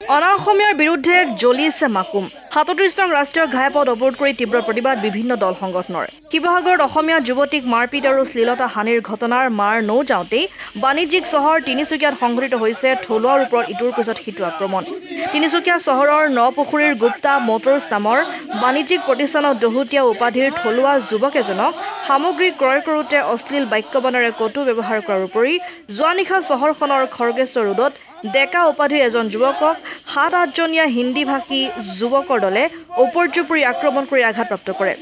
অনাঅসমীয়াৰ বিৰুদ্ধে জ্বলিছে মাকুম ৩৭ নং ৰাষ্ট্ৰীয় ঘাইপথ অৱৰোধ কৰি তীব্ৰ প্ৰতিবাদ বিভিন্ন দল সংগঠনৰ শিৱসাগৰত অসমীয়া যুৱতীক মাৰপিট আৰু শ্লীলতা হানিৰ ঘটনাৰ মাৰ নৌ যাওঁতেই বাণিজ্যিক চহৰ তিনিচুকীয়াত সংঘটিত হৈছে থলুৱাৰ ওপৰত ইটোৰ পিছত সিটো আক্ৰমণ তিনিচুকীয়া চহৰৰ নপুখুৰীৰ গুপ্তা মটৰ্ছ নামৰ বাণিজ্যিক প্ৰতিষ্ঠানত দহোটীয়া উপাধিৰ থলুৱা যুৱক এজনক সামগ্ৰী ক্ৰয় কৰোঁতে অশ্লীল বাক্যবাণেৰে কটু ব্যৱহাৰ কৰাৰ উপৰি যোৱা নিশা চহৰখনৰ খৰ্গেশ্বৰ ৰোডত ডেকা উপাধিৰ এজন যুৱকক ৭-৮জনীয়া হিন্দী ভাষী যুৱকৰ দলে উপৰ্যুপৰি আক্ৰমণ কৰি আঘাতপ্ৰাপ্ত কৰে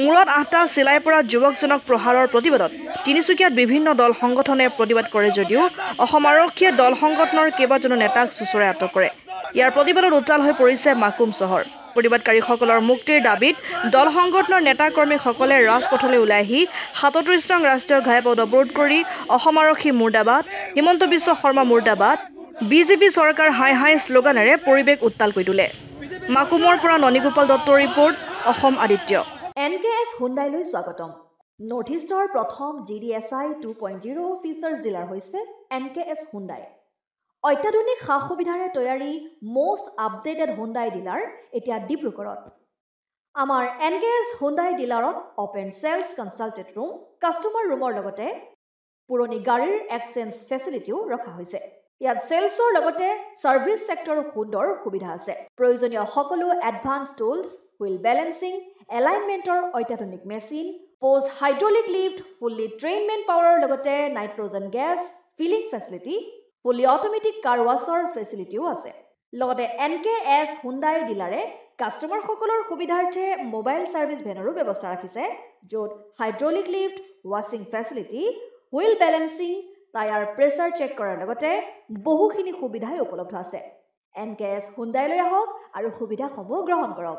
মূৰত ৮টা চিলাই পৰা যুৱকজনক প্ৰহাৰৰ প্ৰতিবাদত তিনিচুকীয়াত বিভিন্ন দল সংগঠনে প্ৰতিবাদ কৰে যদিও অসম আৰক্ষীয়ে দল সংগঠনৰ কেইবাজনো নেতাক চুচৰাই আটক কৰে ইয়াৰ প্ৰতিবাদত উত্তাল হৈ পৰিছে মাকুম চহৰ প্ৰতিবাদকাৰীসকলৰ মুক্তিৰ দাবীত দল সংগঠনৰ নেতা কৰ্মীসকলে ৰাজপথলৈ ওলাই আহি ৩৭ নং ৰাষ্ট্ৰীয় ঘাইপথ অৱৰোধ কৰি অসম আৰক্ষী মুৰ্দাবাদ হিমন্ত বিশ্ব শৰ্মা মুৰ্দাবাদ বিজেপি চৰকাৰ হাই হাই শ্লোগানেৰে পৰিৱেশ উত্তাল কৰি তোলে মাকুমৰ পৰা ননীগোপাল দত্তৰ ৰিপৰ্ট অসম আদিত্য NKS হুণ্ডাইলৈ স্বাগতম নৰ্থ ইষ্টৰ প্ৰথম GDSI 2.0 ফিচাৰ্ছ ডিলাৰ হৈছে NKS হুণ্ডাই অত্যাধুনিক সা সুবিধাৰে তৈয়াৰী most updated হুণ্ডাই ডিলাৰ এতিয়া ডিব্ৰুগড়ত আমাৰ NKS হুণ্ডাই ডিলাৰত open sales consultant room customer ৰুমৰ লগতে পুৰণি গাড়ীৰ এক্সচেঞ্জ ফেচিলিটিও ৰখা হৈছে ইয়াত সেলছৰ লগতে সাৰ্ভিস সেক্টৰৰ সুন্দৰ সুবিধা আছে প্ৰয়োজনীয় সকলো এডভান্স টুলছ হুইল বেলেন্সিং এলাইনমেন্টৰ অত্যাধুনিক machine post hydraulic lift fully ট্ৰেইনমেন্ট পাৱাৰৰ লগতে nitrogen gas filling facility fully automatic car ৱাছৰ ফেচিলিটিও আছে লগতে NKS হুণ্ডাই ডিলাৰে কাস্টমাৰ সকলৰ সুবিধাৰ্থে মোবাইল সাৰ্ভিস ভেনৰো ব্যৱস্থা ৰাখিছে য'ত হাইড্ৰলিক লিফ্ট ৱাছিং facility wheel balancing tyre pressure check কৰাৰ লগতে বহুখিনি সুবিধাই উপলব্ধ আছে NKS হুণ্ডাইলৈ আহক আৰু সুবিধাসমূহ গ্ৰহণ কৰক